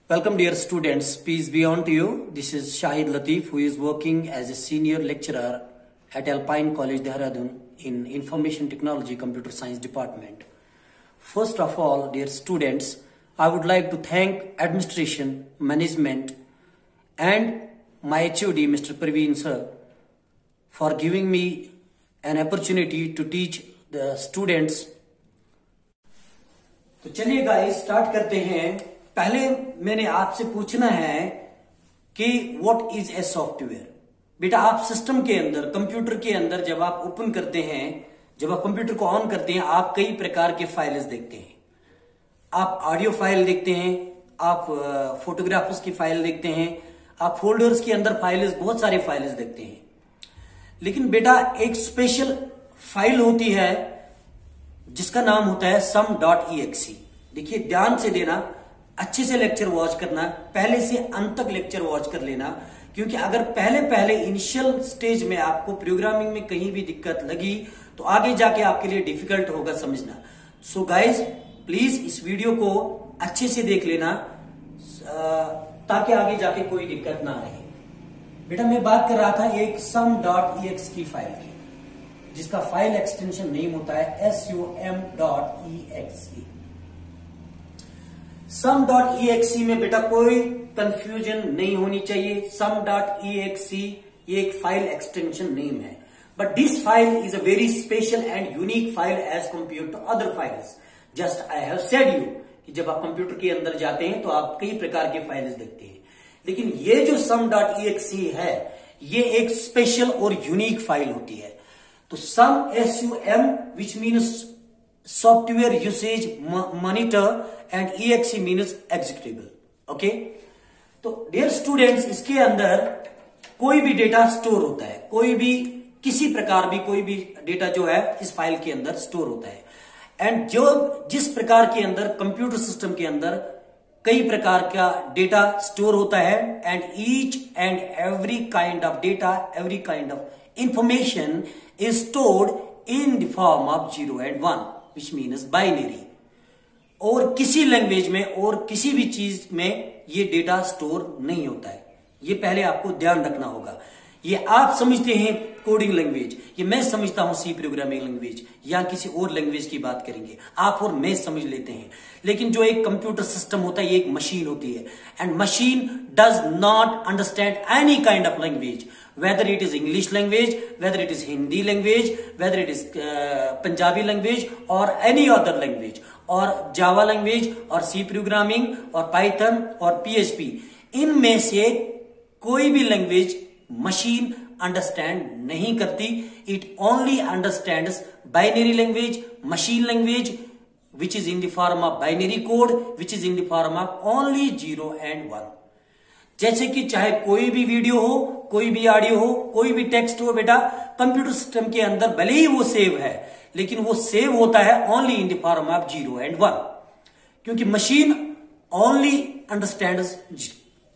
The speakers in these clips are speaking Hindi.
Welcome dear students, peace be on to you. This is Shahid Latif, who is working as a senior lecturer at Alpine College, Dehradun in Information Technology Computer Science Department. First of all, dear students, I would like to thank administration, management and my HOD Mr. Praveen sir for giving me an opportunity to teach the students. तो चलिए गाइस स्टार्ट करते हैं। पहले मैंने आपसे पूछना है कि व्हाट इज ए सॉफ्टवेयर। बेटा आप सिस्टम के अंदर, कंप्यूटर के अंदर जब आप ओपन करते हैं, जब आप कंप्यूटर को ऑन करते हैं, आप कई प्रकार के फाइल्स देखते हैं। आप ऑडियो फाइल देखते हैं, आप फोटोग्राफ्स की फाइल देखते हैं, आप फोल्डर्स के अंदर फाइल्स, बहुत सारे फाइल्स देखते हैं। लेकिन बेटा एक स्पेशल फाइल होती है जिसका नाम होता है sum.exe। देखिए ध्यान से देना, अच्छे से लेक्चर वॉच करना, पहले से अंत तक लेक्चर वॉच कर लेना, क्योंकि अगर पहले इनिशियल स्टेज में आपको प्रोग्रामिंग में कहीं भी दिक्कत लगी तो आगे जाके आपके लिए डिफिकल्ट होगा समझना। सो गाइज प्लीज इस वीडियो को अच्छे से देख लेना ताकि आगे जाके कोई दिक्कत ना रहे। बेटा मैं बात कर रहा था एक sum.exe की फाइल की, जिसका फाइल एक्सटेंशन नेम होता है sum.exe। sum.exe में बेटा कोई कंफ्यूजन नहीं होनी चाहिए। sum.exe ये एक फाइल एक्सटेंशन नेम है, but this file is a very special and unique file as compare to other files. Just I have said you कि जब आप कंप्यूटर के अंदर जाते हैं तो आप कई प्रकार के फाइल्स देखते हैं, लेकिन ये जो sum.exe है ये एक स्पेशल और यूनिक फाइल होती है। तो sum which means software usage monitor and exe means executable। Okay, तो डियर स्टूडेंट्स इसके अंदर कोई भी डेटा स्टोर होता है, कोई भी किसी प्रकार भी कोई भी डेटा जो है इस फाइल के अंदर स्टोर होता है। एंड जो जिस प्रकार के अंदर कंप्यूटर सिस्टम के अंदर कई प्रकार का डेटा स्टोर होता है, and each and every kind of data, every kind of information is stored in the form of 0 and 1 which means binary। और किसी लैंग्वेज में और किसी भी चीज में ये डेटा स्टोर नहीं होता है, ये पहले आपको ध्यान रखना होगा। ये आप समझते हैं कोडिंग लैंग्वेज, ये मैं समझता हूं सी प्रोग्रामिंग लैंग्वेज, या किसी और लैंग्वेज की बात करेंगे आप और मैं समझ लेते हैं। लेकिन जो एक कंप्यूटर सिस्टम होता है ये एक मशीन होती है, and machine does not understand any kind of language, whether it is English language, whether it is Hindi language, whether it is Punjabi language or any other language, or Java language or C programming or Python or PHP, इनमें से कोई भी लैंग्वेज मशीन अंडरस्टैंड नहीं करती। It only understands binary language, machine language which is in the form of binary code, which is in the form of only 0 and 1। जैसे कि चाहे कोई भी वीडियो हो, कोई भी ऑडियो हो, कोई भी टेक्स्ट हो, बेटा कंप्यूटर सिस्टम के अंदर भले ही वो सेव है, लेकिन वो सेव होता है only in the form of 0 and 1, क्योंकि machine only understands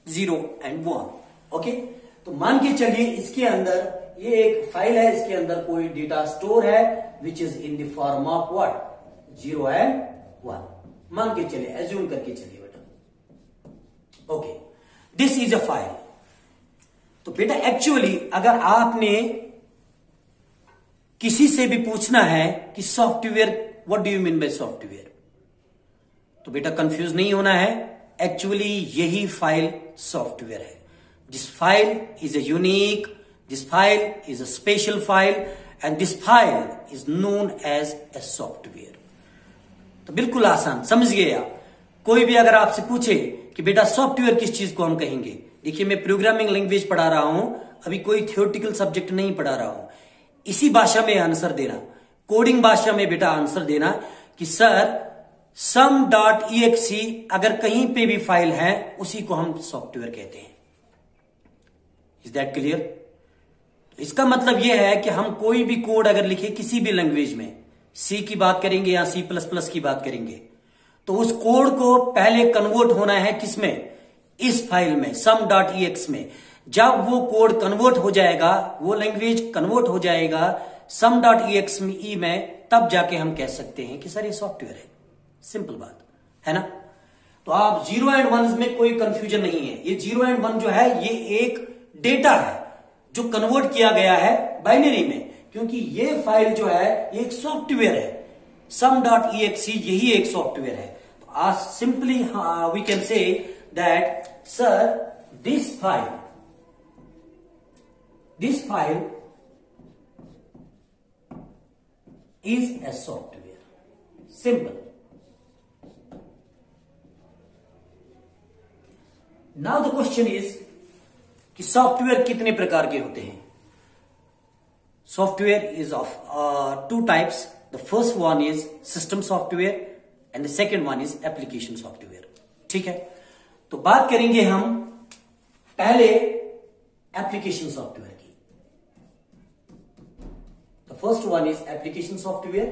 0 and 1। Okay, तो मान के चलिए इसके अंदर ये एक फाइल है, इसके अंदर कोई डेटा स्टोर है which is in the form of what 0 and 1। मान के चलिए, एज्यूम करके चलिए बेटा। Okay, this is a file. तो बेटा एक्चुअली अगर आपने किसी से भी पूछना है कि software, what do you mean by software, तो बेटा कंफ्यूज नहीं होना है। एक्चुअली यही फाइल सॉफ्टवेयर है। This file is a unique, this file is a special file, and this file is known as a software. तो बिल्कुल आसान, समझ गए आप। कोई भी अगर आपसे पूछे कि बेटा सॉफ्टवेयर किस चीज को हम कहेंगे, देखिए मैं प्रोग्रामिंग लैंग्वेज पढ़ा रहा हूं, अभी कोई थियोरेटिकल सब्जेक्ट नहीं पढ़ा रहा हूं। इसी भाषा में आंसर देना, कोडिंग भाषा में बेटा आंसर देना कि सर sum.exe अगर कहीं पे भी फाइल है उसी को हम सॉफ्टवेयर कहते हैं। Is that clear? इसका मतलब यह है कि हम कोई भी कोड अगर लिखे किसी भी लैंग्वेज में, सी की बात करेंगे या C++ की बात करेंगे, तो उस कोड को पहले कन्वर्ट होना है किसमें, इस फाइल में sum.exe में। जब वो कोड कन्वर्ट हो जाएगा, वो लैंग्वेज कन्वर्ट हो जाएगा sum.exe में, तब जाके हम कह सकते हैं कि सर ये सॉफ्टवेयर है। सिंपल बात है ना। तो आप 0 एंड 1 में कोई कंफ्यूजन नहीं है। ये 0 एंड 1 जो है ये एक डेटा है जो कन्वर्ट किया गया है बाइनरी में, क्योंकि ये फाइल जो है ये एक सॉफ्टवेयर है। sum.exe यही एक सॉफ्टवेयर है। तो आज simply we can say that sir this file is a software. Simple. Now the question is कि सॉफ्टवेयर कितने प्रकार के होते हैं? Software is of two types. The first one is system software and the second one is application software. ठीक है, तो बात करेंगे हम पहले एप्लीकेशन सॉफ्टवेयर की. The first one is application software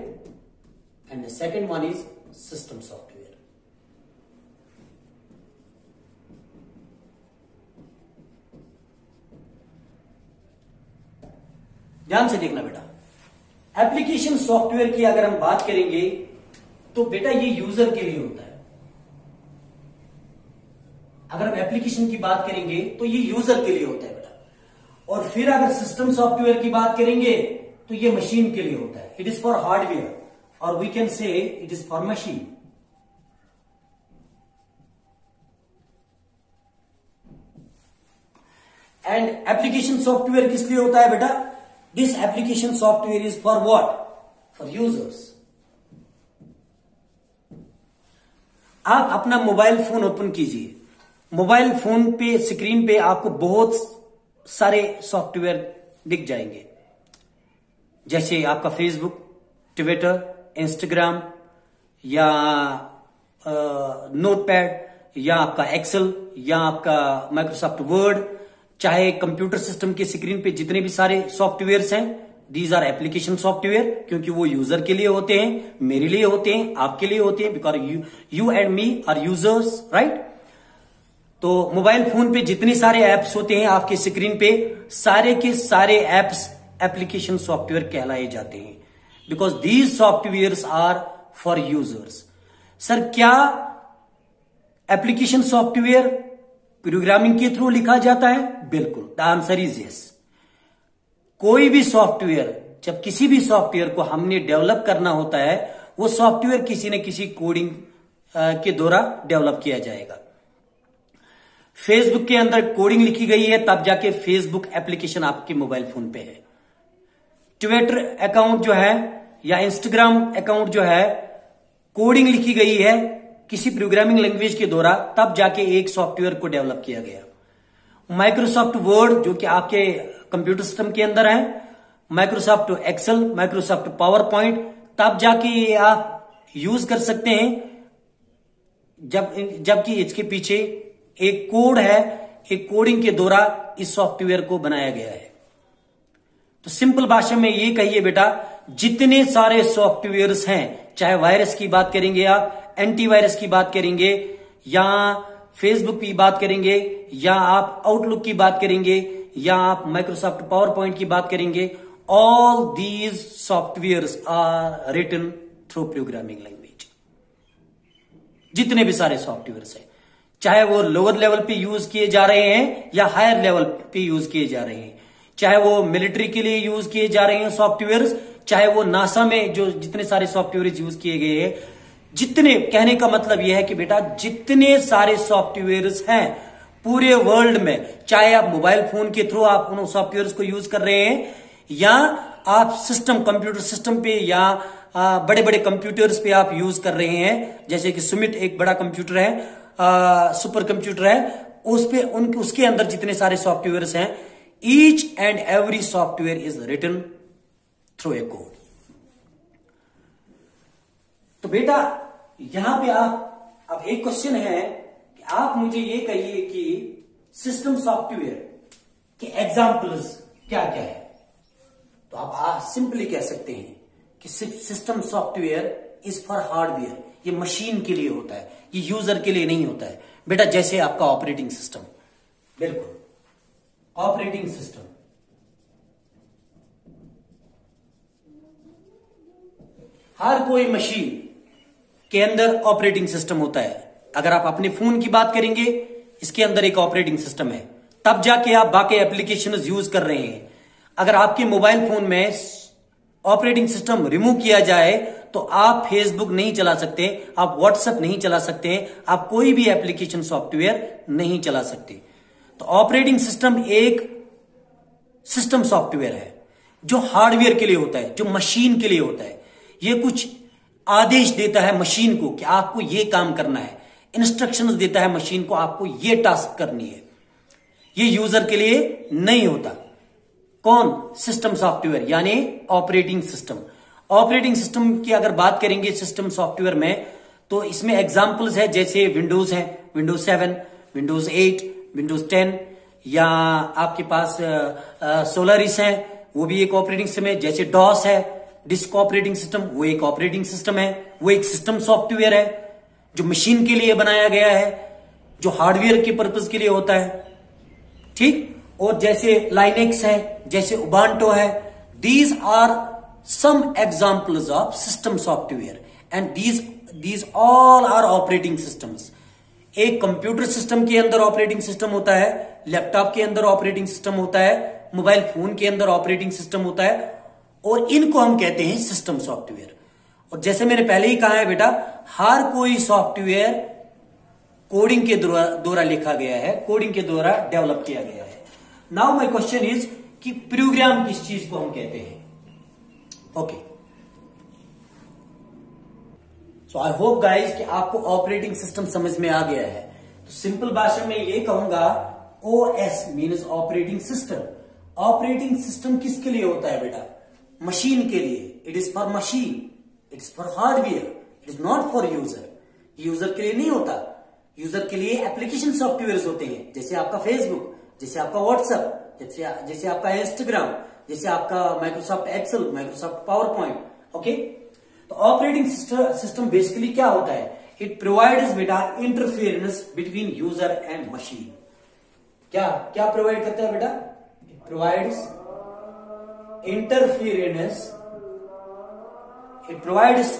and the second one is system software. ध्यान से देखना बेटा, एप्लीकेशन सॉफ्टवेयर की अगर हम बात करेंगे तो बेटा ये यूजर के लिए होता है. अगर हम एप्लीकेशन की बात करेंगे तो ये यूजर के लिए होता है बेटा. और फिर अगर सिस्टम सॉफ्टवेयर की बात करेंगे तो ये मशीन के लिए होता है. इट इज फॉर हार्डवेयर और we can say it is for machine. And application software किस लिए होता है बेटा? This application software is for what? For users. आप अपना मोबाइल फोन ओपन कीजिए. मोबाइल फोन पे स्क्रीन पे आपको बहुत सारे सॉफ्टवेयर दिख जाएंगे, जैसे आपका फेसबुक, ट्विटर, इंस्टाग्राम या नोटपैड या आपका एक्सेल या आपका माइक्रोसॉफ्ट वर्ड. चाहे कंप्यूटर सिस्टम के स्क्रीन पे जितने भी सारे सॉफ्टवेयर्स हैं, दीज आर एप्लीकेशन सॉफ्टवेयर, क्योंकि वो यूजर के लिए होते हैं, मेरे लिए होते हैं, आपके लिए होते हैं, because you and me are users, right. तो मोबाइल फोन पे जितने सारे एप्स होते हैं आपके स्क्रीन पे, सारे के सारे एप्स एप्लीकेशन सॉफ्टवेयर कहलाए जाते हैं, because these softwares are for users. Sir क्या एप्लीकेशन सॉफ्टवेयर प्रोग्रामिंग के थ्रू लिखा जाता है? बिल्कुल, द आंसर इज यस. कोई भी सॉफ्टवेयर, जब किसी भी सॉफ्टवेयर को हमने डेवलप करना होता है, वो सॉफ्टवेयर किसी न किसी कोडिंग के द्वारा डेवलप किया जाएगा. फेसबुक के अंदर कोडिंग लिखी गई है, तब जाके फेसबुक एप्लीकेशन आपके मोबाइल फोन पे है. ट्विटर अकाउंट जो है या इंस्टाग्राम अकाउंट जो है, कोडिंग लिखी गई है किसी प्रोग्रामिंग लैंग्वेज के द्वारा, तब जाके एक सॉफ्टवेयर को डेवलप किया गया. माइक्रोसॉफ्ट वर्ड जो कि आपके कंप्यूटर सिस्टम के अंदर है, Microsoft Excel, Microsoft power point, तब जाके ये आप यूज कर सकते हैं जबकि इसके पीछे एक कोड है, एक कोडिंग के द्वारा इस सॉफ्टवेयर को बनाया गया है. तो सिंपल भाषा में ये कहिए बेटा, जितने सारे सॉफ्टवेयर्स हैं, चाहे वायरस की बात करेंगे आप, एंटीवायरस की बात करेंगे, या फेसबुक की बात करेंगे, या आप आउटलुक की बात करेंगे, या आप माइक्रोसॉफ्ट पावर पॉइंट की बात करेंगे, all these softwares are written through programming language. जितने भी सारे सॉफ्टवेयर्स हैं, चाहे वो लोअर लेवल पे यूज किए जा रहे हैं या हायर लेवल पे यूज किए जा रहे हैं, चाहे वो मिलिट्री के लिए यूज किए जा रहे हैं सॉफ्टवेयर्स, चाहे वो नासा में जो जितने सारे सॉफ्टवेयर यूज किए गए हैं, जितने, कहने का मतलब यह है कि बेटा जितने सारे सॉफ्टवेयर्स हैं पूरे वर्ल्ड में, चाहे आप मोबाइल फोन के थ्रू आप उन सॉफ्टवेयर्स को यूज कर रहे हैं, या आप सिस्टम, कंप्यूटर सिस्टम पे या बड़े बड़े कंप्यूटर्स पे आप यूज कर रहे हैं, जैसे कि सुमिट एक बड़ा कंप्यूटर है, सुपर कंप्यूटर है, उस पे उसके अंदर जितने सारे सॉफ्टवेयर्स हैं, each and every software is written through a code. तो बेटा यहां पे आप, अब एक क्वेश्चन है कि आप मुझे ये कहिए कि सिस्टम सॉफ्टवेयर के एग्जाम्पल्स क्या क्या है. तो आप सिंपली कह सकते हैं कि system software is for hardware. ये मशीन के लिए होता है, ये यूजर के लिए नहीं होता है बेटा. जैसे आपका ऑपरेटिंग सिस्टम, बिल्कुल ऑपरेटिंग सिस्टम, हर कोई मशीन के अंदर ऑपरेटिंग सिस्टम होता है. अगर आप अपने फोन की बात करेंगे, इसके अंदर एक ऑपरेटिंग सिस्टम है, तब जाके आप बाकी एप्लीकेशन यूज कर रहे हैं। अगर आपके मोबाइल फोन में ऑपरेटिंग सिस्टम रिमूव किया जाए तो आप फेसबुक नहीं चला सकते, आप व्हाट्सएप नहीं चला सकते, आप कोई भी एप्लीकेशन सॉफ्टवेयर नहीं चला सकते। तो ऑपरेटिंग सिस्टम एक सिस्टम सॉफ्टवेयर है जो हार्डवेयर के लिए होता है, जो मशीन के लिए होता है। ये कुछ आदेश देता है मशीन को कि आपको ये काम करना है, इंस्ट्रक्शंस देता है मशीन को, आपको ये टास्क करनी है। ये यूजर के लिए नहीं होता। कौन? सिस्टम सॉफ्टवेयर यानी ऑपरेटिंग सिस्टम। ऑपरेटिंग सिस्टम की अगर बात करेंगे सिस्टम सॉफ्टवेयर में, तो इसमें एग्जांपल्स है, जैसे विंडोज है, विंडोज 7, विंडोज 8, विंडोज 10, या आपके पास सोलारिस है, वो भी एक ऑपरेटिंग सिस्टम है। जैसे डॉस है, डिस्क ऑपरेटिंग सिस्टम, वो एक ऑपरेटिंग सिस्टम है, वो एक सिस्टम सॉफ्टवेयर है जो मशीन के लिए बनाया गया है, जो हार्डवेयर के पर्पज के लिए होता है। ठीक। और जैसे लाइनेक्स है, जैसे उबांटो है, these are some examples of system software and these all are operating systems. एक कंप्यूटर सिस्टम के अंदर ऑपरेटिंग सिस्टम होता है, लैपटॉप के अंदर ऑपरेटिंग सिस्टम होता है, मोबाइल फोन के अंदर ऑपरेटिंग सिस्टम होता है, और इनको हम कहते हैं सिस्टम सॉफ्टवेयर। और जैसे मैंने पहले ही कहा है बेटा, हर कोई सॉफ्टवेयर कोडिंग के द्वारा लिखा गया है, कोडिंग के द्वारा डेवलप किया गया है। नाउ माय क्वेश्चन इज कि प्रोग्राम किस चीज को हम कहते हैं। Okay, so I hope guys कि आपको ऑपरेटिंग सिस्टम समझ में आ गया है। तो सिंपल भाषा में ये कहूंगा, OS means operating system. Operating system किसके लिए होता है बेटा? मशीन के लिए। It is for machine, it is for hardware, it is not for user. User के लिए नहीं होता। यूजर के लिए एप्लीकेशन सॉफ्टवेयर होते हैं, जैसे आपका फेसबुक, जैसे आपका व्हाट्सएप, जैसे आपका इंस्टाग्राम, जैसे आपका Microsoft Excel, Microsoft power point. Okay, तो ऑपरेटिंग सिस्टम बेसिकली क्या होता है? इट प्रोवाइड्स बेटा interference between user and machine. क्या क्या प्रोवाइड करता है बेटा? It provides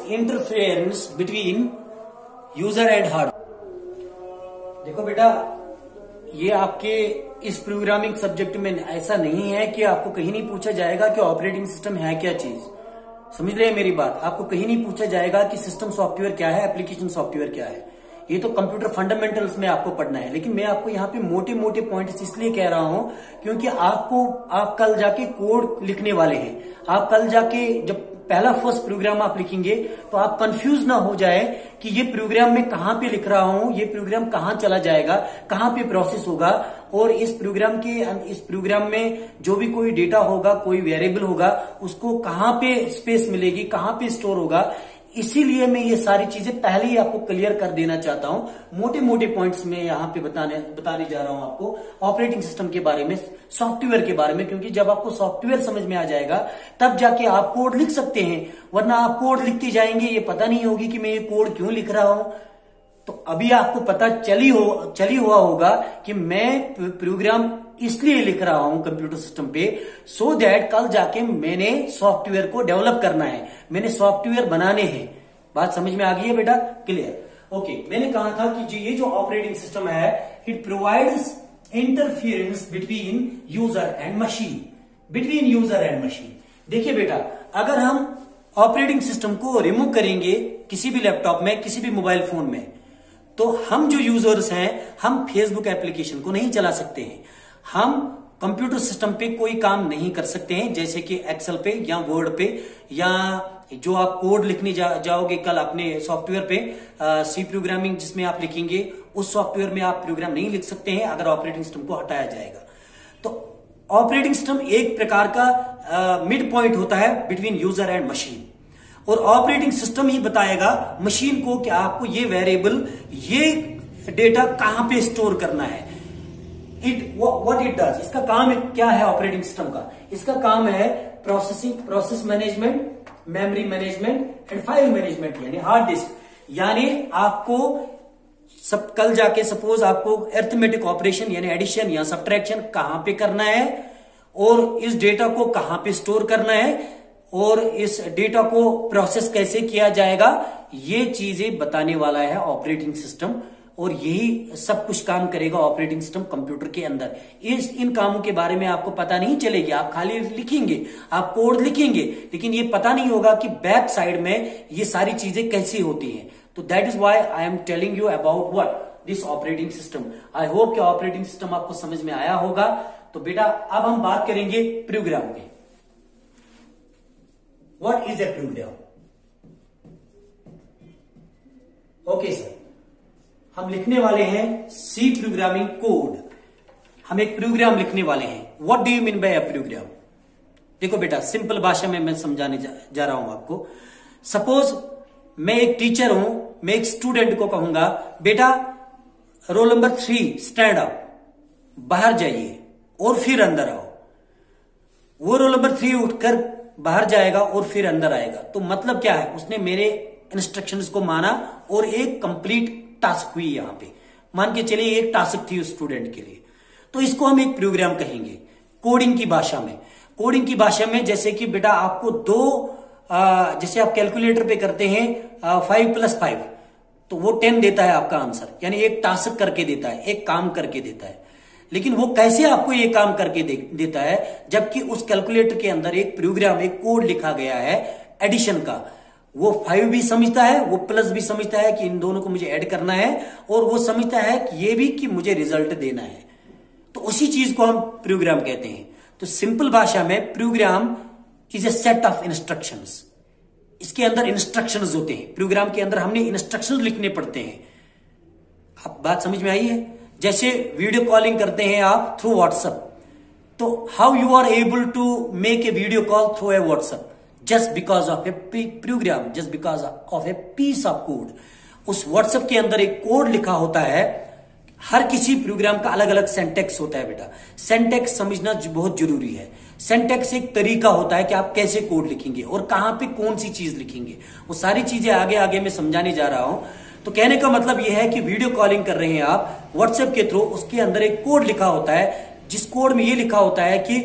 interference between user and hardware. देखो बेटा, ये आपके इस प्रोग्रामिंग सब्जेक्ट में ऐसा नहीं है कि आपको कहीं नहीं पूछा जाएगा कि ऑपरेटिंग सिस्टम है क्या चीज। समझ रहे हैं मेरी बात? आपको कहीं नहीं पूछा जाएगा कि सिस्टम सॉफ्टवेयर क्या है, एप्लीकेशन सॉफ्टवेयर क्या है। ये तो कंप्यूटर फंडामेंटल्स में आपको पढ़ना है। लेकिन मैं आपको यहाँ पे मोटे मोटे पॉइंट्स इसलिए कह रहा हूं क्योंकि आप कल जाके कोड लिखने वाले हैं। आप कल जाके जब पहला फर्स्ट प्रोग्राम आप लिखेंगे तो आप कंफ्यूज ना हो जाए कि ये प्रोग्राम मैं कहां पे लिख रहा हूं, ये प्रोग्राम कहां चला जाएगा, कहां पे प्रोसेस होगा, और इस प्रोग्राम में जो भी कोई डेटा होगा, कोई वेरिएबल होगा, उसको कहां पे स्पेस मिलेगी, कहां पे स्टोर होगा। इसीलिए मैं ये सारी चीजें पहले ही आपको क्लियर कर देना चाहता हूं। मोटे मोटे पॉइंट्स में यहाँ पे बताने जा रहा हूं आपको ऑपरेटिंग सिस्टम के बारे में, सॉफ्टवेयर के बारे में, क्योंकि जब आपको सॉफ्टवेयर समझ में आ जाएगा तब जाके आप कोड लिख सकते हैं। वरना आप कोड लिखते जाएंगे, ये पता नहीं होगी कि मैं ये कोड क्यों लिख रहा हूं। तो अभी आपको पता चली हुआ होगा कि मैं प्रोग्राम इसलिए लिख रहा हूं कंप्यूटर सिस्टम पे, सो दैट कल जाके मैंने सॉफ्टवेयर को डेवलप करना है, मैंने सॉफ्टवेयर बनाने हैं। बात समझ में आ गई है बेटा? क्लियर? ओके, मैंने कहा था कि ये जो ऑपरेटिंग सिस्टम है, it provides interference between user and machine. Between user and machine. देखिए बेटा, अगर हम ऑपरेटिंग सिस्टम को रिमूव करेंगे किसी भी लैपटॉप में, किसी भी मोबाइल फोन में, तो हम जो यूजर्स हैं, हम फेसबुक एप्लीकेशन को नहीं चला सकते हैं, हम कंप्यूटर सिस्टम पे कोई काम नहीं कर सकते हैं, जैसे कि एक्सेल पे या वर्ड पे, या जो आप कोड लिखने जाओगे कल अपने सॉफ्टवेयर पे, सी प्रोग्रामिंग जिसमें आप लिखेंगे, उस सॉफ्टवेयर में आप प्रोग्राम नहीं लिख सकते हैं अगर ऑपरेटिंग सिस्टम को हटाया जाएगा। तो ऑपरेटिंग सिस्टम एक प्रकार का मिड पॉइंट होता है बिटवीन यूजर एंड मशीन, और ऑपरेटिंग सिस्टम ही बताएगा मशीन को कि आपको ये वेरिएबल, ये डेटा कहां पे स्टोर करना है। व्हाट इट डज, इसका काम क्या है ऑपरेटिंग सिस्टम का? इसका काम है process management, memory management and file management, यानी हार्ड डिस्क। यानी आपको सब कल जाके सपोज आपको अरिथमेटिक ऑपरेशन यानी एडिशन या सब्ट्रैक्शन कहां पे करना है, और इस डेटा को कहां पे स्टोर करना है, और इस डेटा को प्रोसेस कैसे किया जाएगा, ये चीजें बताने वाला है ऑपरेटिंग सिस्टम। और यही सब कुछ काम करेगा ऑपरेटिंग सिस्टम कंप्यूटर के अंदर। इन कामों के बारे में आपको पता नहीं चलेगी, आप खाली लिखेंगे, आप कोड लिखेंगे, लेकिन ये पता नहीं होगा कि बैक साइड में ये सारी चीजें कैसी होती हैं। तो that is why I am telling you about what this operating system. I hope कि ऑपरेटिंग सिस्टम आपको समझ में आया होगा। तो बेटा अब हम बात करेंगे प्रोग्राम की। What is a program? Okay sir, हम लिखने वाले हैं सी प्रोग्रामिंग कोड। हम एक प्रोग्राम लिखने वाले हैं। What do you mean by a program? देखो बेटा, सिंपल भाषा में मैं समझाने जा रहा हूं आपको। सपोज मैं एक टीचर हूं, मैं एक स्टूडेंट को कहूंगा बेटा रोल नंबर 3 स्टैंड अप, बाहर जाइए और फिर अंदर आओ। वो रोल नंबर 3 उठकर बाहर जाएगा और फिर अंदर आएगा। तो मतलब क्या है, उसने मेरे इंस्ट्रक्शंस को माना और एक कंप्लीट टास्क हुई। यहां पे मान के चलिए एक टास्क थी उस स्टूडेंट के लिए, तो इसको हम एक प्रोग्राम कहेंगे कोडिंग की भाषा में। कोडिंग की भाषा में जैसे कि बेटा आपको जैसे आप कैलकुलेटर पे करते हैं 5 + 5 तो वो 10 देता है आपका आंसर, यानी एक टास्क करके देता है, एक काम करके देता है। लेकिन वो कैसे आपको ये काम करके देता है, जबकि उस कैलकुलेटर के अंदर एक प्रोग्राम, एक कोड लिखा गया है एडिशन का। वो 5 भी समझता है, वो प्लस भी समझता है कि इन दोनों को मुझे ऐड करना है, और वो समझता है कि ये भी कि मुझे रिजल्ट देना है। तो उसी चीज को हम प्रोग्राम कहते हैं। तो सिंपल भाषा में program is a set of instructions. इसके अंदर इंस्ट्रक्शंस होते हैं। प्रोग्राम के अंदर हमने इंस्ट्रक्शंस लिखने पड़ते हैं। आप बात समझ में आई है? जैसे वीडियो कॉलिंग करते हैं आप थ्रू व्हाट्सएप, तो how you are able to make a video call through a WhatsApp? Just because of a program, just because of a piece of code. उस व्हाट्सएप के अंदर एक कोड लिखा होता है। हर किसी प्रोग्राम का अलग अलग सेंटेक्स होता है बेटा। सेंटेक्स समझना बहुत जरूरी है। सेंटेक्स एक तरीका होता है कि आप कैसे कोड लिखेंगे और कहां पे कौन सी चीज लिखेंगे। वो सारी चीजें आगे आगे मैं समझाने जा रहा हूं। तो कहने का मतलब यह है कि वीडियो कॉलिंग कर रहे हैं आप व्हाट्सएप के थ्रू, उसके अंदर एक कोड लिखा होता है, जिस कोड में ये लिखा होता है कि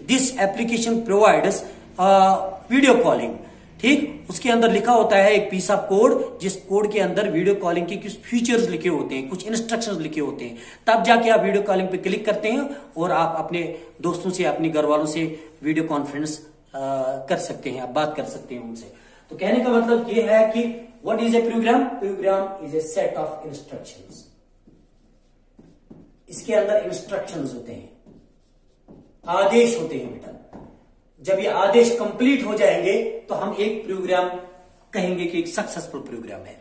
this application provides video calling. ठीक, उसके अंदर लिखा होता है एक पीस ऑफ कोड, जिस कोड के अंदर वीडियो कॉलिंग के कुछ फीचर्स लिखे होते हैं, कुछ इंस्ट्रक्शंस लिखे होते हैं। तब जाके आप वीडियो कॉलिंग पे क्लिक करते हैं और आप अपने दोस्तों से, अपने घर वालों से वीडियो कॉन्फ्रेंस कर सकते हैं, आप बात कर सकते हैं उनसे। तो कहने का मतलब ये है कि what is a program? Program is a set of instructions. इसके अंदर इंस्ट्रक्शंस होते हैं, आदेश होते हैं बेटा। जब ये आदेश कंप्लीट हो जाएंगे तो हम एक प्रोग्राम कहेंगे कि एक सक्सेसफुल प्रोग्राम है।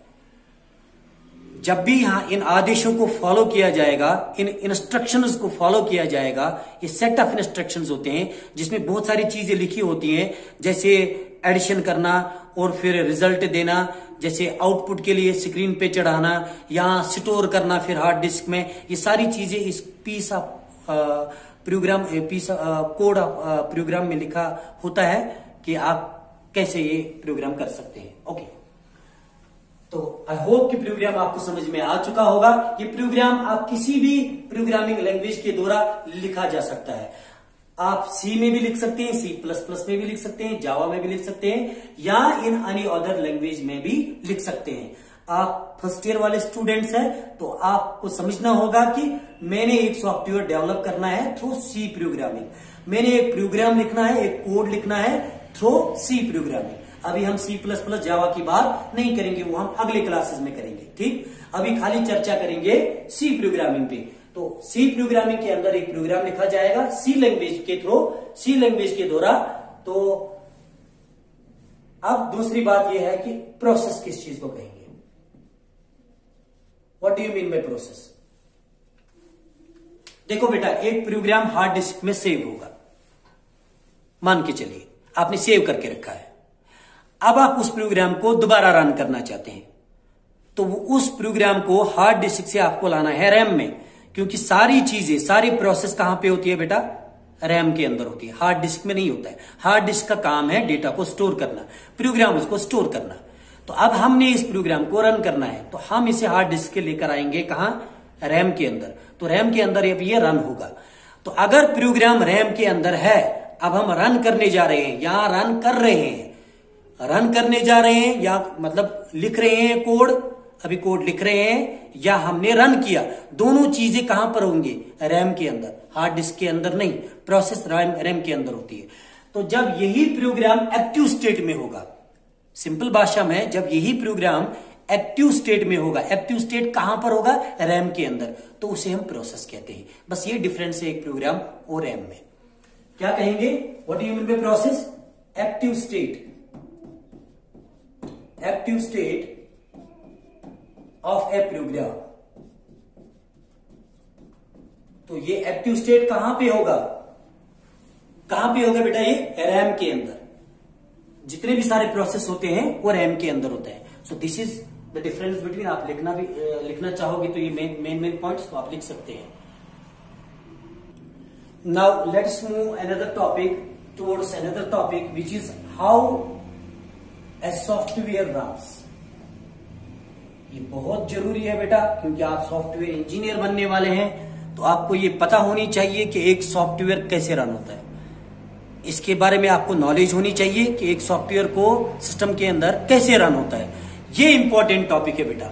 जब भी यहां इन आदेशों को फॉलो किया जाएगा, इन इंस्ट्रक्शंस को फॉलो किया जाएगा, ये सेट ऑफ इंस्ट्रक्शंस होते हैं जिसमें बहुत सारी चीजें लिखी होती हैं, जैसे एडिशन करना और फिर रिजल्ट देना, जैसे आउटपुट के लिए स्क्रीन पे चढ़ाना, यहां स्टोर करना फिर हार्ड डिस्क में। ये सारी चीजें इस piece of program, code of program में लिखा होता है कि आप कैसे ये प्रोग्राम कर सकते हैं। ओके, तो आई होप कि प्रोग्राम आपको समझ में आ चुका होगा। ये प्रोग्राम आप किसी भी प्रोग्रामिंग लैंग्वेज के द्वारा लिखा जा सकता है। आप सी में भी लिख सकते हैं, C++ में भी लिख सकते हैं, जावा में भी लिख सकते हैं, या इन एनी अदर लैंग्वेज में भी लिख सकते हैं। आप फर्स्ट ईयर वाले स्टूडेंट्स हैं तो आपको समझना होगा कि मैंने एक सॉफ्टवेयर डेवलप करना है थ्रू सी प्रोग्रामिंग। मैंने एक प्रोग्राम लिखना है, एक कोड लिखना है थ्रू सी प्रोग्रामिंग। अभी हम C++ जावा की बात नहीं करेंगे, वो हम अगले क्लासेस में करेंगे। ठीक, अभी खाली चर्चा करेंगे सी प्रोग्रामिंग पे। तो सी प्रोग्रामिंग के अंदर एक प्रोग्राम लिखा जाएगा सी लैंग्वेज के थ्रू, सी लैंग्वेज के द्वारा। तो अब दूसरी बात यह है कि प्रोसेस किस चीज को कहेंगे? What do you mean by process? देखो बेटा, एक प्रोग्राम हार्ड डिस्क में सेव होगा, मान के चलिए आपने सेव करके रखा है। अब आप उस प्रोग्राम को दोबारा रन करना चाहते हैं, तो उस प्रोग्राम को हार्ड डिस्क से आपको लाना है रैम में, क्योंकि सारी चीजें, सारी प्रोसेस कहां पे होती है बेटा? रैम के अंदर होती है, हार्ड डिस्क में नहीं होता है। हार्ड डिस्क का काम है डेटा को स्टोर करना, प्रोग्राम उसको स्टोर करना। तो अब हमने इस प्रोग्राम को रन करना है, तो हम इसे हार्ड डिस्क के लेकर आएंगे कहां? रैम के अंदर। तो रैम के अंदर अब ये रन होगा। तो अगर प्रोग्राम रैम के अंदर है, अब हम रन करने जा रहे हैं, यहां रन कर रहे हैं, रन करने जा रहे हैं, या मतलब लिख रहे हैं कोड, अभी कोड लिख रहे हैं या हमने रन किया, दोनों चीजें कहां पर होंगी? रैम के अंदर, हार्ड डिस्क के अंदर नहीं, प्रोसेस रैम के अंदर होती है। तो जब यही प्रोग्राम एक्टिव स्टेट में होगा, सिंपल भाषा में जब यही प्रोग्राम एक्टिव स्टेट में होगा, एक्टिव स्टेट कहां पर होगा? रैम के अंदर, तो उसे हम प्रोसेस कहते हैं। बस ये डिफरेंस है एक प्रोग्राम और रैम में। क्या कहेंगे? What do you mean by process? Active state, active state of a program. तो ये एक्टिव स्टेट कहां पे होगा? कहां पे होगा बेटा? ये रैम के अंदर। जितने भी सारे प्रोसेस होते हैं वो रैम के अंदर होते हैं। So this is the difference between. आप लिखना चाहोगे तो ये मेन पॉइंट्स तो आप लिख सकते हैं। Now let's move another topic towards another topic which is how a software runs. ये बहुत जरूरी है बेटा, क्योंकि आप सॉफ्टवेयर इंजीनियर बनने वाले हैं, तो आपको ये पता होनी चाहिए कि एक सॉफ्टवेयर कैसे रन होता है। इसके बारे में आपको नॉलेज होनी चाहिए कि एक सॉफ्टवेयर को सिस्टम के अंदर कैसे रन होता है। ये इंपॉर्टेंट टॉपिक है बेटा।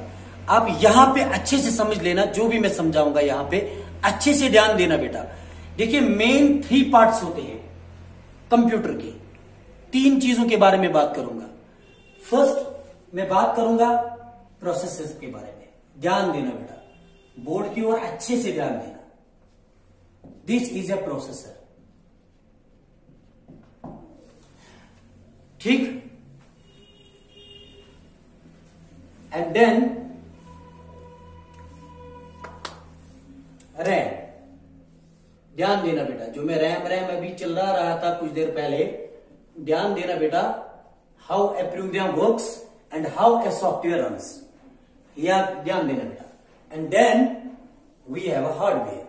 आप यहां पे अच्छे से समझ लेना, जो भी मैं समझाऊंगा यहां पे अच्छे से ध्यान देना बेटा। देखिए, मेन 3 पार्ट्स होते हैं कंप्यूटर के। 3 चीजों के बारे में बात करूंगा। फर्स्ट मैं बात करूंगा प्रोसेसर्स के बारे में। ध्यान देना बेटा, बोर्ड की ओर अच्छे से ध्यान देना। दिस इज ए प्रोसेसर, ठीक। And then RAM. ध्यान देना बेटा, जो मैं रैम अभी चल रहा था कुछ देर पहले, ध्यान देना बेटा, how a program works and how a software runs. यह ध्यान देना बेटा। And then we have a hardware.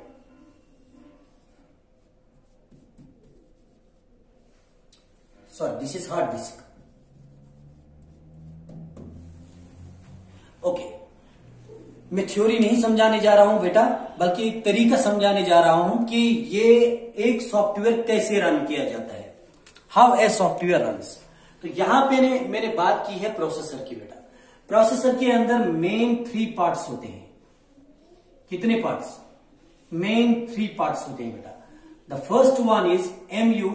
Sorry, this is hard disk. Okay, मैं थ्योरी नहीं समझाने जा रहा हूं बेटा, बल्कि एक तरीका समझाने जा रहा हूं कि ये एक सॉफ्टवेयर कैसे रन किया जाता है, हाउ ए सॉफ्टवेयर रन्स। तो यहां पे मैंने बात की है प्रोसेसर की बेटा। प्रोसेसर के अंदर मेन 3 पार्ट्स होते हैं। कितने पार्ट्स? मेन 3 पार्ट्स होते हैं बेटा। The first one is MU,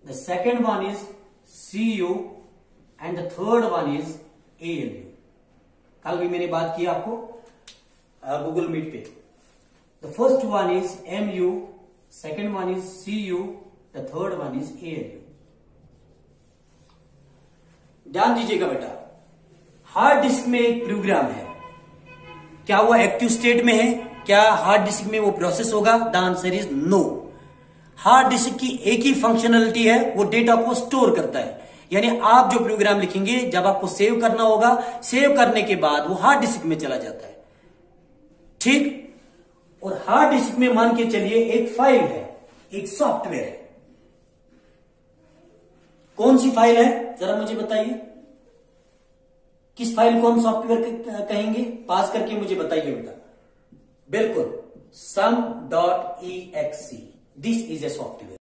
the second one is CU and the third one is ALU। कल भी मैंने बात की आपको गूगल मीट पे। The first one is MU, second one is CU, the third one is ALU। ध्यान दीजिएगा बेटा, हार्ड डिस्क में एक प्रोग्राम है, क्या वो एक्टिव स्टेट में है? क्या हार्ड डिस्क में वो प्रोसेस होगा? The answer is no. Hard disk की एक ही फंक्शनलिटी है, वो डेटा को स्टोर करता है। यानी आप जो प्रोग्राम लिखेंगे, जब आपको सेव करना होगा, सेव करने के बाद वो हार्ड डिस्क में चला जाता है, ठीक। और हार्ड डिस्क में मान के चलिए एक फाइल है, एक सॉफ्टवेयर है। कौन सी फाइल है जरा मुझे बताइए? किस फाइल को हम सॉफ्टवेयर कहेंगे? पास करके मुझे बताइए बेटा। बिल्कुल, sum.exe। This is a software.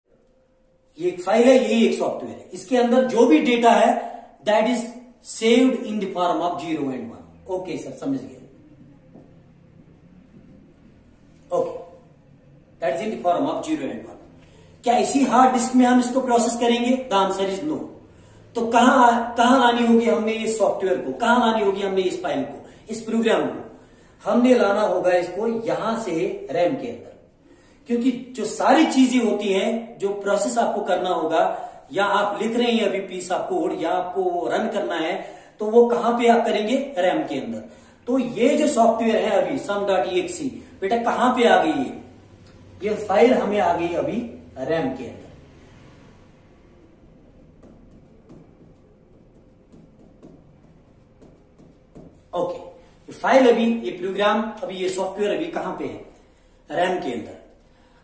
ये एक फाइल है, यही एक सॉफ्टवेयर है। इसके अंदर जो भी डेटा है that is saved in the form of 0 and 1। Okay sir, समझ गए। Okay, that is in the form of 0 and 1। क्या इसी हार्ड डिस्क में हम इसको प्रोसेस करेंगे? The answer is no. तो कहां लानी होगी हमने इस सॉफ्टवेयर को? कहां लानी होगी हमने इस फाइल को, इस प्रोग्राम को? हमने लाना होगा इसको यहां से रैम के अंदर, क्योंकि जो सारी चीजें होती हैं, जो प्रोसेस आपको करना होगा, या आप लिख रहे हैं अभी पीस ऑफ कोड, या आपको रन करना है, तो वो कहां पे आप करेंगे? रैम के अंदर। तो ये जो सॉफ्टवेयर है अभी sum.exe, बेटा कहां पे आ गई है? ये फाइल हमें आ गई अभी रैम के अंदर। ओके, फाइल अभी, ये प्रोग्राम अभी, ये सॉफ्टवेयर अभी कहां पे है? रैम के अंदर।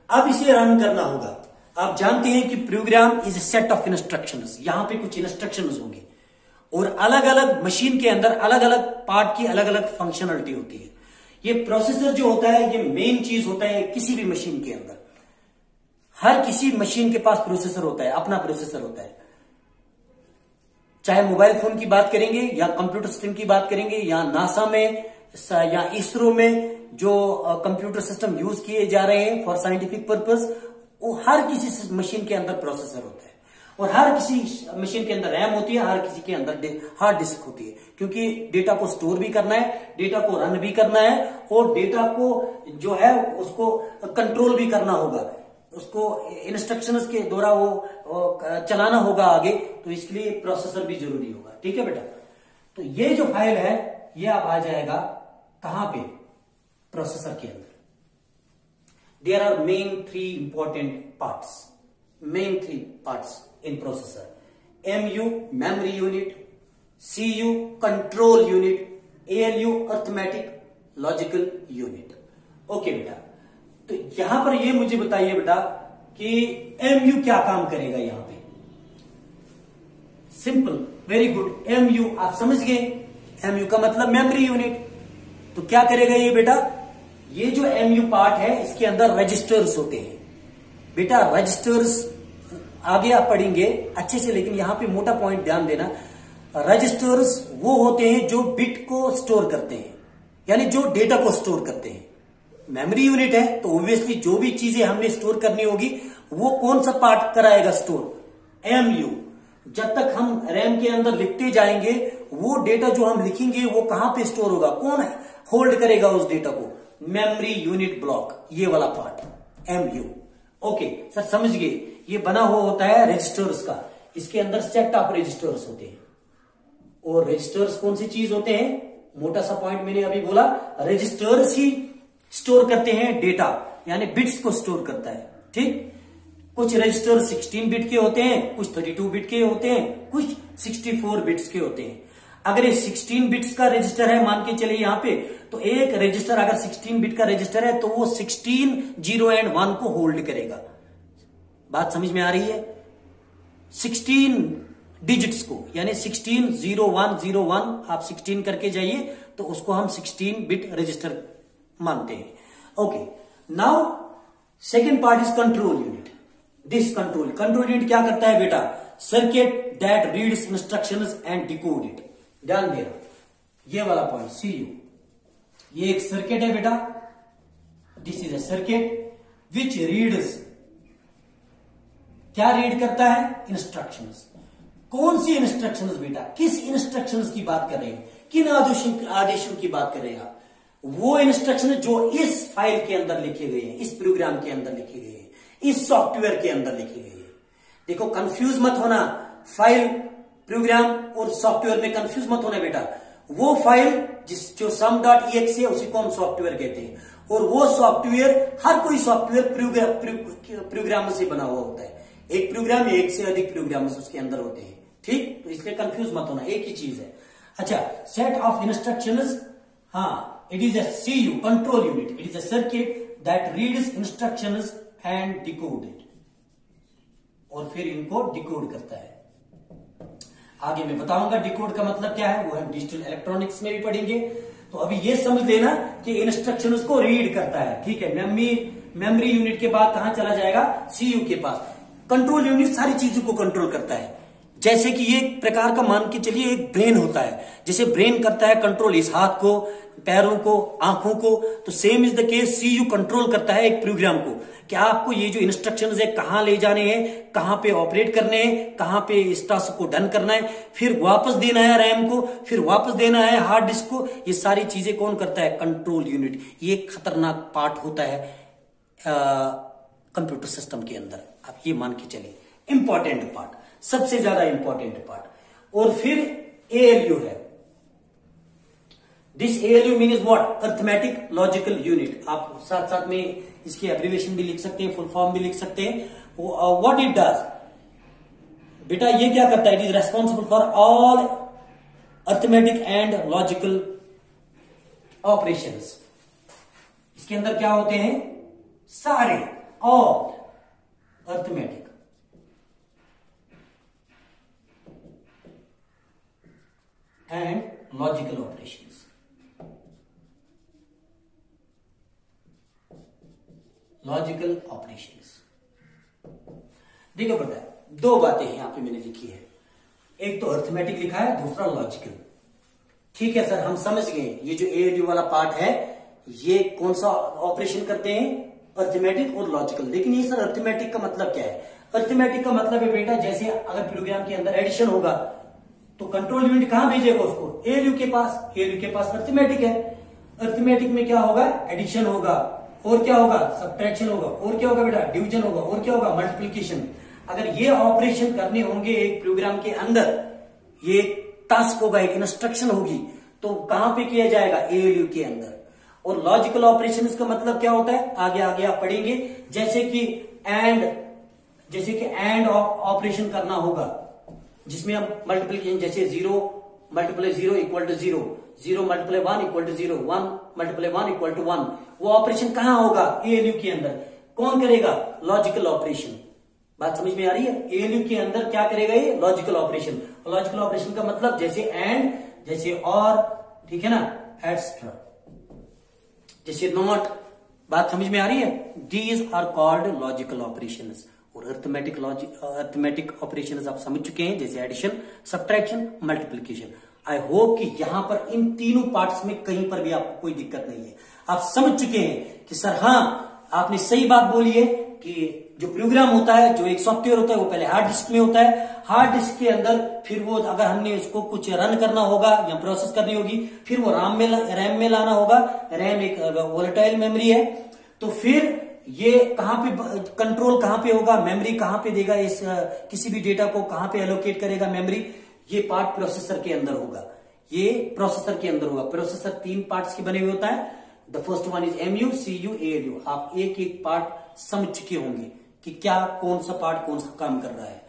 अब इसे रन करना होगा। आप जानते हैं कि program is a set of instructions. यहां पे कुछ इंस्ट्रक्शंस होंगे और अलग अलग मशीन के अंदर अलग अलग पार्ट की अलग अलग फंक्शनलिटी होती है। ये प्रोसेसर जो होता है, ये मेन चीज होता है किसी भी मशीन के अंदर। हर किसी मशीन के पास प्रोसेसर होता है, अपना प्रोसेसर होता है। चाहे मोबाइल फोन की बात करेंगे या कंप्यूटर सिस्टम की बात करेंगे या नासा में या इसरो में जो कंप्यूटर सिस्टम यूज किए जा रहे हैं फॉर साइंटिफिक पर्पस, वो हर किसी मशीन के अंदर प्रोसेसर होता है और हर किसी मशीन के अंदर रैम होती है, हर किसी के अंदर हार्ड डिस्क होती है, क्योंकि डेटा को स्टोर भी करना है, डेटा को रन भी करना है और डेटा को जो है उसको कंट्रोल भी करना होगा, उसको इंस्ट्रक्शंस के द्वारा वो चलाना होगा आगे, तो इसके लिए प्रोसेसर भी जरूरी होगा। ठीक है बेटा, तो ये जो फाइल है ये अब आ जाएगा कहां पे, प्रोसेसर के अंदर। There are main 3 important parts, main 3 parts in processor, MU memory unit, CU control unit, ALU arithmetic logical unit. Okay बेटा, तो यहां पर ये मुझे बताइए बेटा कि MU क्या काम करेगा यहां पे। सिंपल, वेरी गुड, MU आप समझ गए, MU का मतलब मेमोरी यूनिट। तो क्या करेगा ये बेटा, ये जो MU पार्ट है इसके अंदर रजिस्टर्स होते हैं बेटा, रजिस्टर्स आगे आप पढ़ेंगे अच्छे से, लेकिन यहां पे मोटा पॉइंट ध्यान देना, रजिस्टर्स वो होते हैं जो बिट को स्टोर करते हैं, यानी जो डेटा को स्टोर करते हैं। मेमोरी यूनिट है तो ऑब्वियसली जो भी चीजें हमने स्टोर करनी होगी वो कौन सा पार्ट कराएगा स्टोर, MU। जब तक हम रैम के अंदर लिखते जाएंगे वो डेटा जो हम लिखेंगे वो कहां पे स्टोर होगा, कौन होल्ड करेगा उस डेटा को, मेमोरी यूनिट ब्लॉक, ये वाला पार्ट MU। ओके सर समझ गए, ये बना हुआ होता है रजिस्टर्स का, इसके अंदर सेट ऑफ रजिस्टर्स होते हैं। और रजिस्टर्स कौन सी चीज होते हैं, मोटा सा पॉइंट मैंने अभी बोला, रजिस्टर्स ही स्टोर करते हैं डेटा, यानी बिट्स को स्टोर करता है। ठीक, कुछ रजिस्टर 16 बिट के होते हैं, कुछ 32 बिट के होते हैं, कुछ 64 बिट्स के होते हैं। अगर ये 16 बिट्स का रजिस्टर है, मान के चलिए यहां पे, तो एक रजिस्टर अगर 16 बिट का रजिस्टर है तो वो 16 0 एंड 1 को होल्ड करेगा। बात समझ में आ रही है, 16 डिजिट्स को, यानी 16 0 1 0 1 आप 16 करके जाइए तो उसको हम 16 बिट रजिस्टर मानते हैं। Okay, now second part is control unit. This control unit क्या करता है बेटा, circuit that reads instructions and decode it. ध्यान देना, ये वाला पॉइंट CU, ये एक सर्किट है बेटा, this is a circuit which reads, क्या रीड करता है, इंस्ट्रक्शंस। कौन सी इंस्ट्रक्शंस बेटा, किस इंस्ट्रक्शंस की बात कर रहे हैं, किन आदेशों की बात कर रहे हैं आप, वो इंस्ट्रक्शन जो इस फाइल के अंदर लिखे गए हैं, इस प्रोग्राम के अंदर लिखे गए हैं, इस सॉफ्टवेयर के अंदर लिखे गए हैं। देखो कंफ्यूज मत होना, फाइल प्रोग्राम और सॉफ्टवेयर में कंफ्यूज मत होना बेटा। वो फाइल जो sum.exe है उसी को हम सॉफ्टवेयर कहते हैं, और वो सॉफ्टवेयर, हर कोई सॉफ्टवेयर प्रोग्राम से बना हुआ होता है। एक प्रोग्राम में एक से अधिक प्रोग्राम उसके अंदर होते हैं। ठीक, तो इसलिए कंफ्यूज मत होना, एक ही चीज है। अच्छा, सेट ऑफ इंस्ट्रक्शंस, हाँ, it is a CU control unit, it is a circuit that reads instructions and decode it, और फिर इनको डिकोड करता है। आगे मैं बताऊंगा डिकोड का मतलब क्या है, वो हम डिजिटल इलेक्ट्रॉनिक्स में भी पढ़ेंगे। तो अभी ये समझ लेना कि इंस्ट्रक्शंस को रीड करता है। ठीक है, मेमोरी यूनिट के बाद कहां चला जाएगा, CU के पास। कंट्रोल यूनिट सारी चीजों को कंट्रोल करता है, जैसे कि ये एक प्रकार का मान के चलिए एक ब्रेन होता है, जैसे ब्रेन करता है कंट्रोल इस हाथ को, पैरों को, आंखों को, तो same is the case CU control करता है एक प्रोग्राम को, कि आपको ये जो इंस्ट्रक्शंस है कहां ले जाने हैं, कहां पे ऑपरेट करने हैं, कहां पे इस टास्क को डन करना है, फिर वापस देना है रैम को, फिर वापस देना है हार्ड डिस्क को। ये सारी चीजें कौन करता है, कंट्रोल यूनिट। ये एक खतरनाक पार्ट होता है कंप्यूटर सिस्टम के अंदर, आप ये मान के चलिए इंपॉर्टेंट पार्ट, सबसे ज्यादा इंपॉर्टेंट पार्ट। और फिर ALU है, this ALU means what, arithmetic logical unit. आप साथ साथ में इसकी एब्रीविएशन भी लिख सकते हैं, फुल फॉर्म भी लिख सकते हैं। व्हाट इट डज बेटा, ये क्या करता है, it is responsible for all arithmetic and logical operations. इसके अंदर क्या होते हैं, सारे all arithmetic and logical operations. Logical operations, देखो बेटा, दो बातें यहां पे मैंने लिखी है। एक तो अर्थमेटिक लिखा है, दूसरा लॉजिकल। ठीक है सर, हम समझ गए। ये जो एएलयू वाला पार्ट है ये कौन सा ऑपरेशन करते हैं, अर्थमेटिक और लॉजिकल। लेकिन ये सर अर्थमेटिक का मतलब क्या है? अर्थमेटिक का मतलब है बेटा, जैसे अगर प्रोग्राम के अंदर एडिशन होगा तो कंट्रोल यूनिट कहां भेजेगा उसको? एएलयू के पास। एएलयू के पास अर्थमेटिक है। अर्थमेटिक में क्या होगा? एडिशन होगा, और क्या होगा? सबट्रैक्शन होगा, और क्या होगा बेटा? डिवीजन होगा, और क्या होगा? मल्टीप्लिकेशन। अगर ये ऑपरेशन करने होंगे एक प्रोग्राम के अंदर, ये टास्क होगा, एक इंस्ट्रक्शन होगी, तो कहां पे किया जाएगा? एएलयू के अंदर। और लॉजिकल ऑपरेशन इसका मतलब क्या होता है? आगे आगे आप पढ़ेंगे। जैसे कि एंड ऑपरेशन करना होगा, जिसमें हम मल्टीप्लिकेशन, जैसे 0 multiply 0 equal to 0, 0 multiply 1 equal to 0, 1 multiply 1 equal to 1। वो ऑपरेशन कहां होगा? एएलयू के अंदर। कौन करेगा? Logical operation. बात समझ में आ रही है? एएलयू के अंदर क्या करेगा? ये लॉजिकल ऑपरेशन। लॉजिकल ऑपरेशन का मतलब जैसे एंड, जैसे और, ठीक है ना, एटसेट्रा, जैसे नॉट। बात समझ में आ रही है? These are called logical operations. और अर्थमेटिक ऑपरेशंस आप समझ चुके हैं, जैसे addition, subtraction, multiplication. I hope कि यहां पर इन तीनों पार्ट्स में कहीं पर भी आपको कोई दिक्कत नहीं है। आप समझ चुके हैं कि सर हाँ, आपने सही बात बोली है कि जो प्रोग्राम होता है, जो एक सॉफ्टवेयर होता है, वो पहले हार्ड डिस्क में होता है। हार्ड डिस्क के अंदर फिर वो, अगर हमने इसको कुछ रन करना होगा या प्रोसेस करनी होगी, फिर वो रैम में लाना होगा। रैम एक वोलेटाइल मेमोरी है। तो फिर ये कहां पे कंट्रोल, कहां पे होगा, मेमोरी कहां पे देगा, इस किसी भी डेटा को कहां पे एलोकेट करेगा मेमोरी, ये पार्ट प्रोसेसर के अंदर होगा। ये प्रोसेसर के अंदर होगा। प्रोसेसर 3 पार्ट्स के बने हुए होता है। The first one is MU, CU, ALU. आप एक एक पार्ट समझ चुके होंगे कि क्या, कौन सा पार्ट कौन सा काम कर रहा है।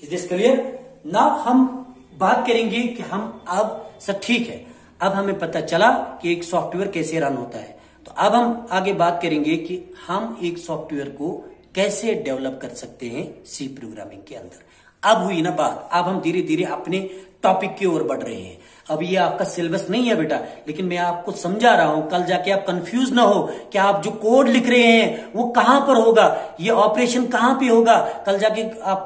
Is this clear? नाउ हम बात करेंगे कि हम अब सर ठीक है, अब हमें पता चला कि एक सॉफ्टवेयर कैसे रन होता है। तो अब हम आगे बात करेंगे कि हम एक सॉफ्टवेयर को कैसे डेवलप कर सकते हैं सी प्रोग्रामिंग के अंदर। अब हुई ना बात, अब हम धीरे धीरे अपने टॉपिक की ओर बढ़ रहे हैं। अब ये आपका सिलेबस नहीं है बेटा, लेकिन मैं आपको समझा रहा हूं, कल जाके आप कंफ्यूज ना हो कि आप जो कोड लिख रहे हैं वो कहां पर होगा, ये ऑपरेशन कहां पे होगा। कल जाके आप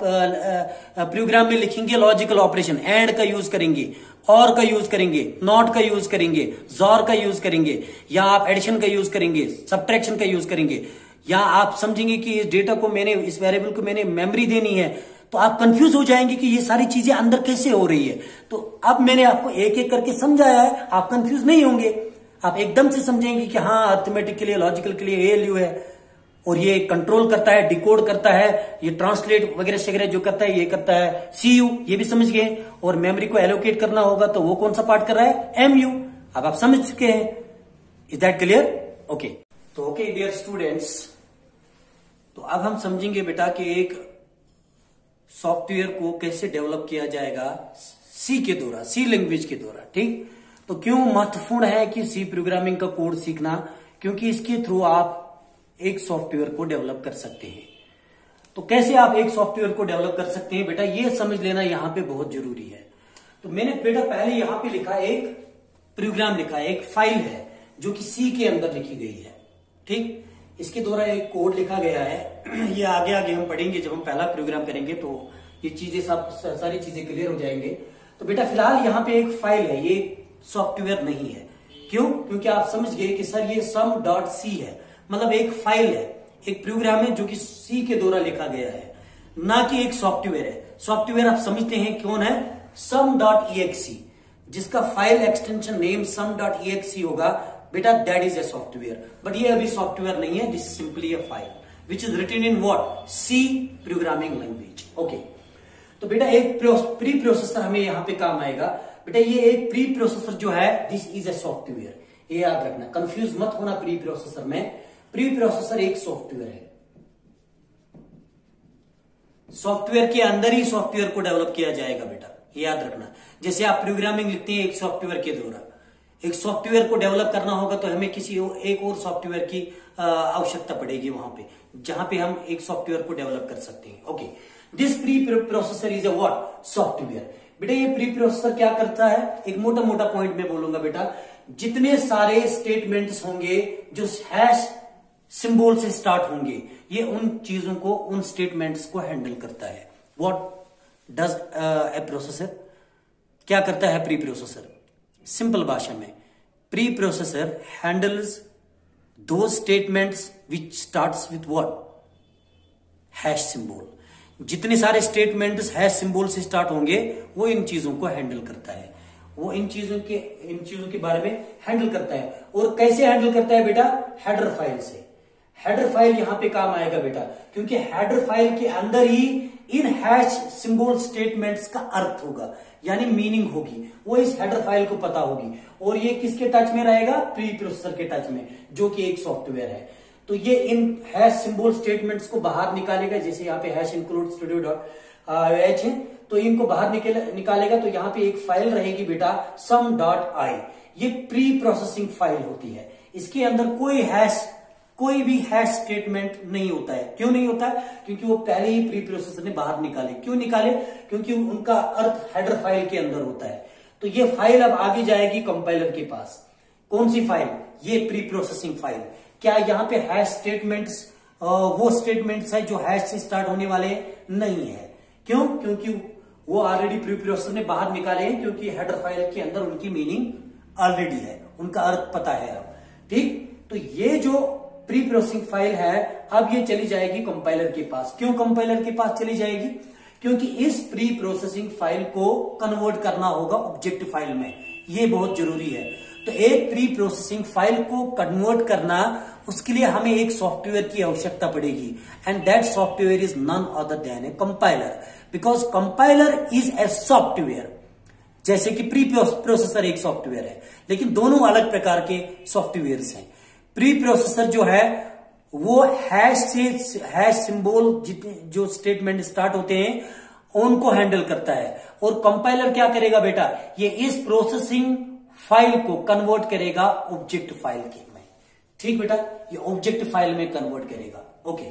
प्रोग्राम में लिखेंगे लॉजिकल ऑपरेशन, एंड का यूज करेंगे, और का यूज करेंगे, नॉट का यूज करेंगे, जॉर का यूज करेंगे, या आप एडिशन का यूज करेंगे, सब्ट्रैक्शन का यूज करेंगे, या आप समझेंगे कि इस डेटा को मैंने, इस वेरिएबल को मैंने मेमोरी देनी है, तो आप कंफ्यूज हो जाएंगे कि ये सारी चीजें अंदर कैसे हो रही है। तो अब मैंने आपको एक एक करके समझाया है, आप कंफ्यूज नहीं होंगे। आप एकदम से समझेंगे कि हाँ, अर्थमेटिक के लिए, लॉजिकल के लिए एएलयू है, और ये कंट्रोल करता है, डिकोड करता है, ये ट्रांसलेट वगैरह वगैरह जो करता है ये करता है। सीयू ये भी समझ गए, और मेमोरी को एलोकेट करना होगा तो वो कौन सा पार्ट कर रहा है? एमयू। अब आप समझ चुके हैं। Is that clear? ओके। तो ओके डियर स्टूडेंट्स, तो अब हम समझेंगे बेटा कि एक सॉफ्टवेयर को कैसे डेवलप किया जाएगा सी के द्वारा, सी लैंग्वेज के द्वारा। ठीक, तो क्यों महत्वपूर्ण है कि सी प्रोग्रामिंग का कोड सीखना? क्योंकि इसके थ्रू आप एक सॉफ्टवेयर को डेवलप कर सकते हैं। तो कैसे आप एक सॉफ्टवेयर को डेवलप कर सकते हैं बेटा, ये समझ लेना यहां पे बहुत जरूरी है। तो मैंने बेटा पहले यहां पे लिखा, एक प्रोग्राम लिखा है, एक फाइल है जो कि सी के अंदर लिखी गई है। ठीक, इसके द्वारा एक कोड लिखा गया है। ये आगे आगे हम पढ़ेंगे, जब हम पहला प्रोग्राम करेंगे तो ये चीजें सब, सारी चीजें क्लियर हो जाएंगे। तो बेटा फिलहाल यहाँ पे एक फाइल है, ये सॉफ्टवेयर नहीं है। क्यों? क्योंकि आप समझ गए कि सर ये sum.c है, मतलब एक फाइल है, एक प्रोग्राम है जो कि सी के द्वारा लिखा गया है, ना कि एक सॉफ्टवेयर है। सॉफ्टवेयर आप समझते हैं कौन है? sum.exe, जिसका फाइल एक्सटेंशन नेम sum.exe होगा बेटा, that is a software. But ये अभी सॉफ्टवेयर नहीं है, this is simply a file which is written in what? C programming language. Okay, तो बेटा एक प्री प्रोसेसर हमें यहां पे काम आएगा। बेटा ये एक प्री प्रोसेसर जो है, दिस इज ए सॉफ्टवेयर, ये याद रखना, कंफ्यूज मत होना प्री प्रोसेसर में। प्री प्रोसेसर एक सॉफ्टवेयर है, सॉफ्टवेयर के अंदर ही सॉफ्टवेयर को डेवलप किया जाएगा बेटा, ये याद रखना। जैसे आप प्रोग्रामिंग लिखते हैं एक सॉफ्टवेयर के द्वारा, एक सॉफ्टवेयर को डेवलप करना होगा तो हमें किसी एक और सॉफ्टवेयर की आवश्यकता पड़ेगी वहां पे, जहां पे हम एक सॉफ्टवेयर को डेवलप कर सकते हैं। Okay, this pre processor is a what? Software. बेटा ये प्री प्रोसेसर क्या करता है? एक मोटा मोटा पॉइंट में बोलूंगा बेटा, जितने सारे स्टेटमेंट्स होंगे जो हैश सिंबल से स्टार्ट होंगे, ये उन चीजों को, उन स्टेटमेंट्स को हैंडल करता है। व्हाट? डज ए प्रोसेसर, क्या करता है प्री प्रोसेसर? सिंपल भाषा में, प्री प्रोसेसर हैंडल्स दो statements which starts with what? Hash symbol. जितने सारे स्टेटमेंट्स हैश सिंबल से स्टार्ट होंगे वो इन चीजों को हैंडल करता है, वो इन चीजों के बारे में हैंडल करता है। और कैसे हैंडल करता है बेटा? हेडर फाइल से। हेडर फाइल यहां पे काम आएगा बेटा, क्योंकि हेडर फाइल के अंदर ही इन हैश सिंबल स्टेटमेंट्स का अर्थ होगा, यानी मीनिंग होगी, वो इस हेडर फाइल को पता होगी। और ये किसके टच में रहेगा? प्री प्रोसेसर के टच में, जो कि एक सॉफ्टवेयर है। तो ये इन हैश सिंबल स्टेटमेंट्स को बाहर निकालेगा, जैसे यहाँ पे हैश इंक्लूड स्टूडियो डॉट है, तो इनको बाहर निकालेगा। तो यहाँ पे एक फाइल रहेगी बेटा sum.i, ये प्री प्रोसेसिंग फाइल होती है। इसके अंदर कोई भी हैश स्टेटमेंट नहीं होता है। क्यों नहीं होता है? क्योंकि वो पहले ही प्री प्रोसेसर ने बाहर निकाले। क्यों निकाले? क्योंकि उनका अर्थ हेडर फाइल के अंदर होता है। तो ये फाइल अब आगे जाएगी कंपाइलर के पास। कौन सी फाइल? ये प्री प्रोसेसिंग फाइल। क्या यहाँ पे हैश स्टेटमेंट्स वो स्टेटमेंट्स है जो हैश से स्टार्ट होने वाले नहीं है? क्यों? क्योंकि वो ऑलरेडी प्री प्रोसेसर ने बाहर निकाले हैं, क्योंकि हेडर फाइल के अंदर उनकी मीनिंग ऑलरेडी है, उनका अर्थ पता है अब। ठीक, तो ये जो प्री प्रोसेसिंग फाइल है अब ये चली जाएगी कंपाइलर के पास। क्यों कंपाइलर के पास चली जाएगी? क्योंकि इस प्री प्रोसेसिंग फाइल को कन्वर्ट करना होगा ऑब्जेक्ट फाइल में, ये बहुत जरूरी है। तो एक प्री प्रोसेसिंग फाइल को कन्वर्ट करना, उसके लिए हमें एक सॉफ्टवेयर की आवश्यकता पड़ेगी, and that software is none other than a compiler, because compiler is a software. जैसे कि प्री प्रोसेसर एक सॉफ्टवेयर है, लेकिन दोनों अलग प्रकार के सॉफ्टवेयर्स हैं। प्री प्रोसेसर जो है वो हैश सिंबल जो स्टेटमेंट स्टार्ट होते हैं उनको हैंडल करता है, और कंपाइलर क्या करेगा बेटा? ये इस प्रोसेसिंग फाइल को कन्वर्ट करेगा ऑब्जेक्ट फाइल के में। ठीक बेटा, ये ऑब्जेक्ट फाइल में कन्वर्ट करेगा। Okay,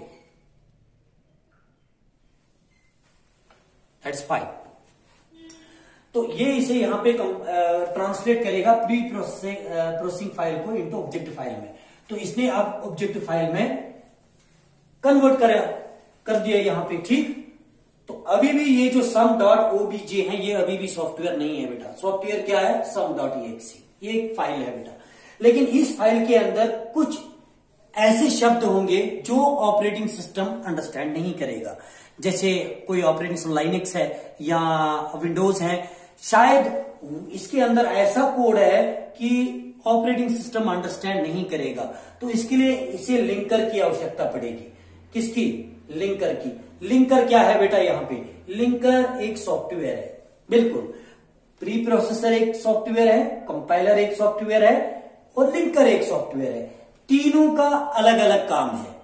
that's fine. तो ये इसे यहां पे ट्रांसलेट करेगा प्री प्रोसेसिंग फाइल को इनटू ऑब्जेक्ट फाइल में। तो इसने अब ऑब्जेक्ट फाइल में कन्वर्ट कर दिया यहां पे। ठीक, तो अभी भी ये जो sum.obj है ये अभी भी सॉफ्टवेयर नहीं है बेटा। सॉफ्टवेयर क्या है? sum.exe, ये एक फाइल है बेटा। लेकिन इस फाइल के अंदर कुछ ऐसे शब्द होंगे जो ऑपरेटिंग सिस्टम अंडरस्टैंड नहीं करेगा। जैसे कोई ऑपरेटिंग सिस्टम लाइनक्स है या विंडोज है, शायद इसके अंदर ऐसा कोड है कि ऑपरेटिंग सिस्टम अंडरस्टैंड नहीं करेगा। तो इसके लिए इसे लिंकर की आवश्यकता पड़ेगी। किसकी? लिंकर की। लिंकर क्या है बेटा? यहां पे लिंकर एक सॉफ्टवेयर है। बिल्कुल, प्री प्रोसेसर एक सॉफ्टवेयर है, कंपाइलर एक सॉफ्टवेयर है, और लिंकर एक सॉफ्टवेयर है। तीनों का अलग अलग काम है।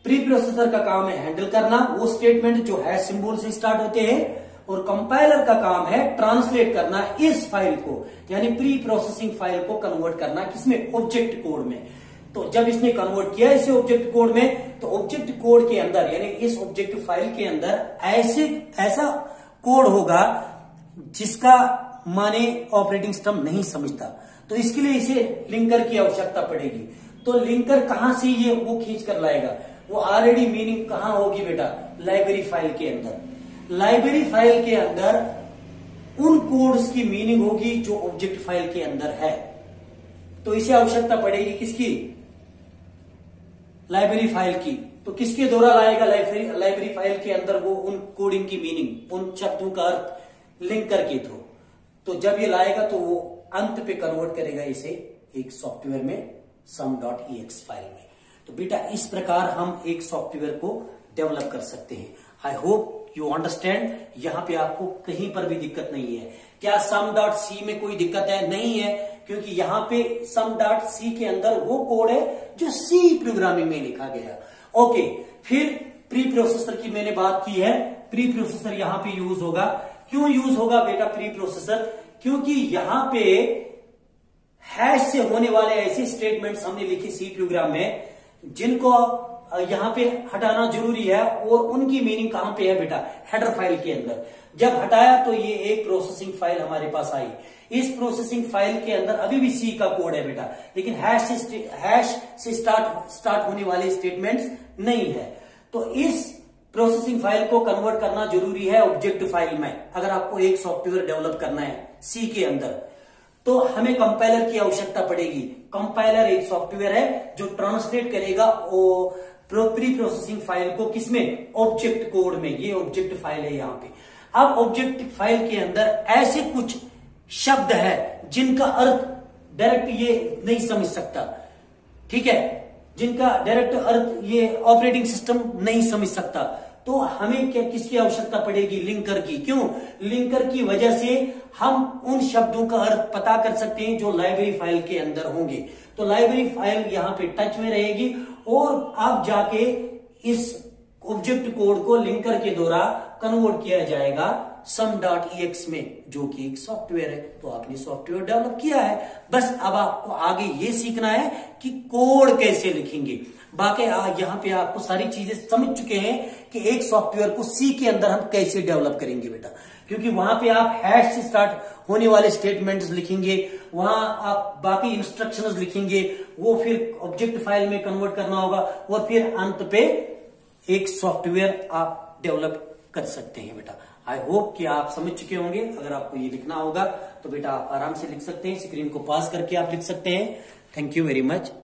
प्री प्रोसेसर का काम है हैंडल करना वो स्टेटमेंट जो है सिंबल से स्टार्ट होते हैं, और कंपाइलर का काम है ट्रांसलेट करना इस फाइल को, यानी प्री प्रोसेसिंग फाइल को कन्वर्ट करना किसमें? ऑब्जेक्ट कोड में। तो जब इसने कन्वर्ट किया इसे ऑब्जेक्ट कोड में, तो ऑब्जेक्ट कोड के अंदर यानी इस ऑब्जेक्ट फाइल के अंदर ऐसा कोड होगा जिसका माने ऑपरेटिंग सिस्टम नहीं समझता। तो इसके लिए इसे लिंकर की आवश्यकता पड़ेगी। तो लिंकर कहां से ये वो खींच कर लाएगा? वो ऑलरेडी मीनिंग कहां होगी बेटा? लाइब्रेरी फाइल के अंदर। लाइब्रेरी फाइल के अंदर उन कोड्स की मीनिंग होगी जो ऑब्जेक्ट फाइल के अंदर है। तो इसे आवश्यकता पड़ेगी किसकी? लाइब्रेरी फाइल की। तो किसके द्वारा लाएगा लाइब्रेरी फाइल के अंदर वो उन कोडिंग की मीनिंग, उन शब्दों का अर्थ लिंकर के थ्रू। तो जब ये लाएगा तो वो अंत पे कन्वर्ट करेगा इसे एक सॉफ्टवेयर में sum.exe फाइल में। तो बेटा इस प्रकार हम एक सॉफ्टवेयर को डेवलप कर सकते हैं। I hope you understand. यहां पे आपको कहीं पर भी दिक्कत नहीं है। क्या sum.c में कोई दिक्कत है? नहीं है, क्योंकि यहां पे sum.c के अंदर वो कोड है जो C प्रोग्रामिंग में लिखा गया। ओके, फिर प्री प्रोसेसर की मैंने बात की है। प्री प्रोसेसर यहां पे यूज होगा। क्यों यूज होगा बेटा प्री प्रोसेसर? क्योंकि यहां पे हैश से होने वाले ऐसे स्टेटमेंट्स हमने लिखे सी प्रोग्राम में जिनको यहां पे हटाना जरूरी है, और उनकी मीनिंग कहां पे है बेटा? हेडर फाइल के अंदर। जब हटाया तो ये एक प्रोसेसिंग फाइल हमारे पास आई। इस प्रोसेसिंग फाइल के अंदर अभी भी सी का कोड है बेटा, लेकिन हैश से स्टार्ट होने वाले स्टेटमेंट्स नहीं है। तो इस प्रोसेसिंग फाइल को कन्वर्ट करना जरूरी है ऑब्जेक्ट फाइल में। अगर आपको एक सॉफ्टवेयर डेवलप करना है सी के अंदर, तो हमें कंपाइलर की आवश्यकता पड़ेगी। कंपाइलर एक सॉफ्टवेयर है जो ट्रांसलेट करेगा प्री प्रोसेसिंग फाइल को किसमें, ऑब्जेक्ट कोड में। ये ऑब्जेक्ट फाइल है यहाँ पे। अब ऑब्जेक्ट फाइल के अंदर ऐसे कुछ शब्द है जिनका अर्थ डायरेक्ट ये नहीं समझ सकता, ठीक है, जिनका डायरेक्ट अर्थ ये ऑपरेटिंग सिस्टम नहीं समझ सकता। तो हमें क्या किसकी आवश्यकता पड़ेगी, लिंकर की। क्यों, लिंकर की वजह से हम उन शब्दों का अर्थ पता कर सकते हैं जो लाइब्रेरी फाइल के अंदर होंगे। तो लाइब्रेरी फाइल यहाँ पे टच में रहेगी और आप जाके इस ऑब्जेक्ट कोड को लिंकर के द्वारा कन्वर्ट किया जाएगा sum.ex में, जो कि एक सॉफ्टवेयर है। तो आपने सॉफ्टवेयर डेवलप किया है, बस अब आपको आगे ये सीखना है कि कोड कैसे लिखेंगे। बाकी यहाँ पे आपको सारी चीजें समझ चुके हैं कि एक सॉफ्टवेयर को सी के अंदर हम कैसे डेवलप करेंगे बेटा, क्योंकि वहां पे आप हैश से स्टार्ट होने वाले स्टेटमेंट्स लिखेंगे, वहां आप बाकी इंस्ट्रक्शंस लिखेंगे, वो फिर ऑब्जेक्ट फाइल में कन्वर्ट करना होगा और फिर अंत पे एक सॉफ्टवेयर आप डेवलप कर सकते हैं बेटा। आई होप कि आप समझ चुके होंगे। अगर आपको ये लिखना होगा तो बेटा आप आराम से लिख सकते हैं, स्क्रीन को पास करके आप लिख सकते हैं। Thank you very much.